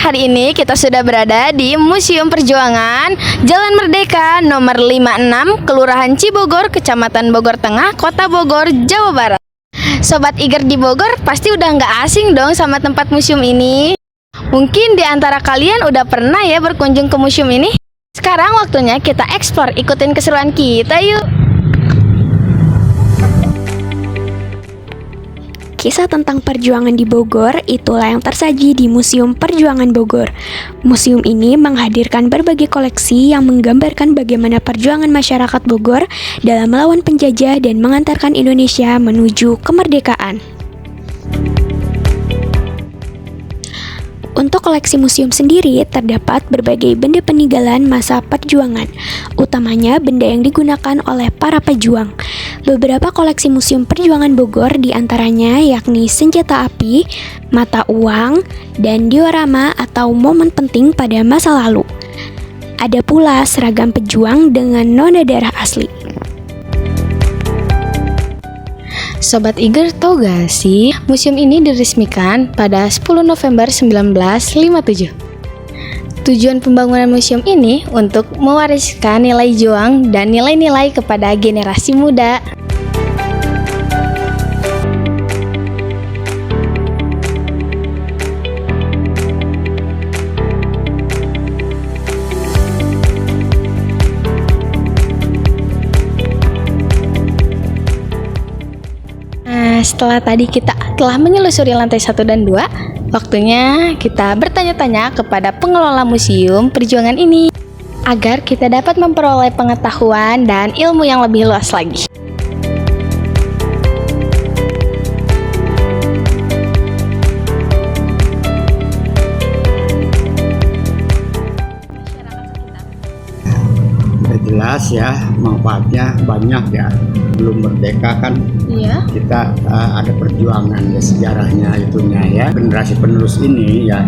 Hari ini kita sudah berada di Museum Perjuangan Jalan Merdeka nomor 56, Kelurahan Cibogor, Kecamatan Bogor Tengah, Kota Bogor, Jawa Barat. Sobat Iger di Bogor pasti udah nggak asing dong sama tempat museum ini. Mungkin di antara kalian udah pernah ya berkunjung ke museum ini. Sekarang waktunya kita eksplor, ikutin keseruan kita yuk. Kisah tentang perjuangan di Bogor itulah yang tersaji di Museum Perjuangan Bogor. Museum ini menghadirkan berbagai koleksi yang menggambarkan bagaimana perjuangan masyarakat Bogor dalam melawan penjajah dan mengantarkan Indonesia menuju kemerdekaan. Untuk koleksi museum sendiri, terdapat berbagai benda peninggalan masa perjuangan, utamanya benda yang digunakan oleh para pejuang. Beberapa koleksi Museum Perjuangan Bogor diantaranya yakni senjata api, mata uang, dan diorama atau momen penting pada masa lalu. Ada pula seragam pejuang dengan noda darah asli. Sobat Iger, tahu gak sih, museum ini diresmikan pada 10 November 1957. Tujuan pembangunan museum ini untuk mewariskan nilai juang dan nilai-nilai kepada generasi muda. Setelah tadi kita telah menyelusuri lantai 1 dan 2, waktunya kita bertanya-tanya kepada pengelola Museum Perjuangan ini agar kita dapat memperoleh pengetahuan dan ilmu yang lebih luas lagi. Jelas ya, manfaatnya banyak ya. Belum merdeka kan, kita ada perjuangan ya, sejarahnya itunya ya. Generasi penerus ini ya,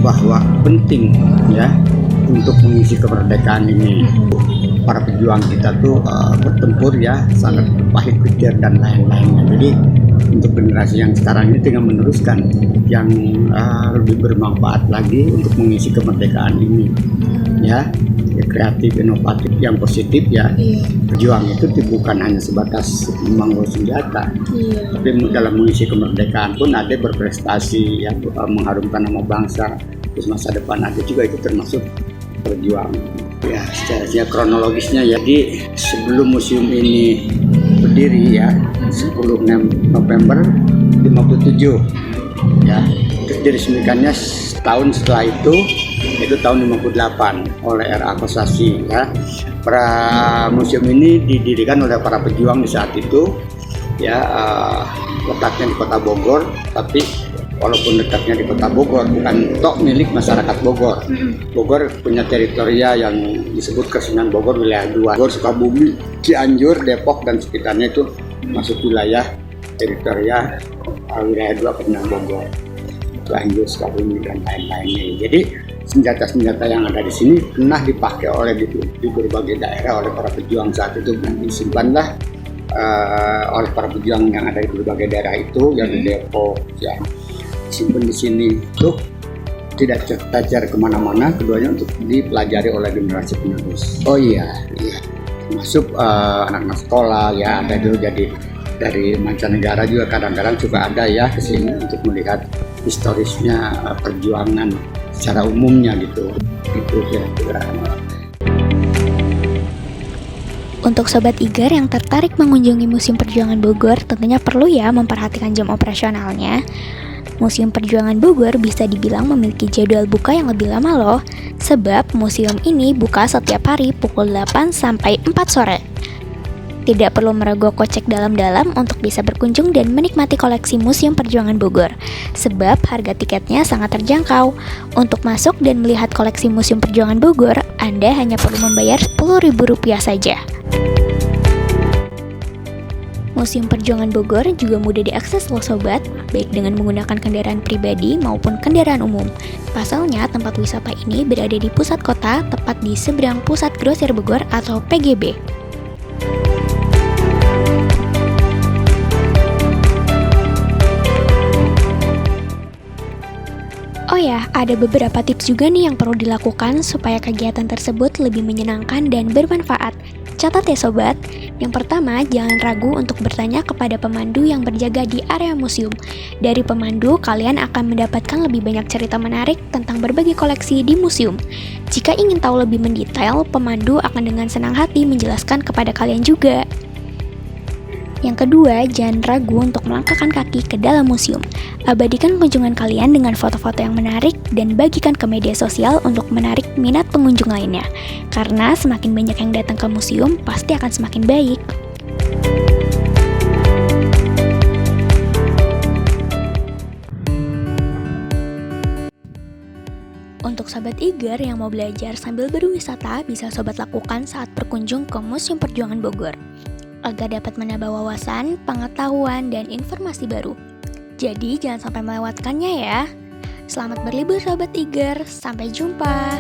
bahwa penting ya untuk mengisi kemerdekaan ini. Para pejuang kita tuh bertempur ya, sangat pahit pikir dan lain-lainnya. Jadi untuk generasi yang sekarang ini tinggal meneruskan yang lebih bermanfaat lagi untuk mengisi kemerdekaan ini ya. Kreatif, inovatif, yang positif ya. Berjuang itu bukan hanya sebatas membawa senjata, tapi dalam mengisi kemerdekaan pun ada berprestasi ya, mengharumkan nama bangsa, terus masa depan ada juga, itu termasuk berjuang ya. Secara kronologisnya ya, jadi sebelum museum ini berdiri ya, 10 November 57 ya, terus diresmikannya setahun setelah itu tahun 58 oleh R.A. Kosasih ya. Museum ini didirikan oleh para pejuang di saat itu ya, letaknya di Kota Bogor, tapi walaupun letaknya di Kota Bogor bukan tok milik masyarakat Bogor. Bogor punya teritoria yang disebut Kesenian Bogor wilayah 2. Bogor, Sukabumi, Cianjur, Depok dan sekitarnya itu masuk wilayah teritoria wilayah 2 Kesenian Bogor. Cianjur, Sukabumi dan lain-lainnya. Jadi senjata-senjata yang ada di sini pernah dipakai oleh di berbagai daerah oleh para pejuang saat itu, dan disimpanlah oleh para pejuang yang ada di berbagai daerah itu, yang di Depok ya, disimpan di sini untuk tidak tercecer kemana-mana, keduanya untuk dipelajari oleh generasi penerus. Oh iya, termasuk anak-anak sekolah ya, ada juga jadi dari mancanegara juga kadang-kadang juga ada ya ke sini untuk melihat historisnya perjuangan secara umumnya gitu kira-kira. Untuk Sobat Iger yang tertarik mengunjungi Museum Perjuangan Bogor, tentunya perlu ya memperhatikan jam operasionalnya. Museum Perjuangan Bogor bisa dibilang memiliki jadwal buka yang lebih lama loh, sebab museum ini buka setiap hari pukul 8 sampai 4 sore. Tidak perlu merogoh kocek dalam-dalam untuk bisa berkunjung dan menikmati koleksi Museum Perjuangan Bogor, sebab harga tiketnya sangat terjangkau. Untuk masuk dan melihat koleksi Museum Perjuangan Bogor, Anda hanya perlu membayar Rp10.000 saja. Museum Perjuangan Bogor juga mudah diakses loh sobat, baik dengan menggunakan kendaraan pribadi maupun kendaraan umum. Pasalnya, tempat wisata ini berada di pusat kota, tepat di seberang Pusat Grosir Bogor atau PGB. Oh ya, ada beberapa tips juga nih yang perlu dilakukan supaya kegiatan tersebut lebih menyenangkan dan bermanfaat. Catat ya sobat. Yang pertama, jangan ragu untuk bertanya kepada pemandu yang berjaga di area museum. Dari pemandu, kalian akan mendapatkan lebih banyak cerita menarik tentang berbagai koleksi di museum. Jika ingin tahu lebih mendetail, pemandu akan dengan senang hati menjelaskan kepada kalian juga. Yang kedua, jangan ragu untuk melangkahkan kaki ke dalam museum. Abadikan kunjungan kalian dengan foto-foto yang menarik dan bagikan ke media sosial untuk menarik minat pengunjung lainnya. Karena semakin banyak yang datang ke museum, pasti akan semakin baik. Untuk sobat eager yang mau belajar sambil berwisata, bisa sobat lakukan saat berkunjung ke Museum Perjuangan Bogor, agar dapat menambah wawasan, pengetahuan, dan informasi baru. Jadi jangan sampai melewatkannya ya. Selamat berlibur sobat eager, sampai jumpa.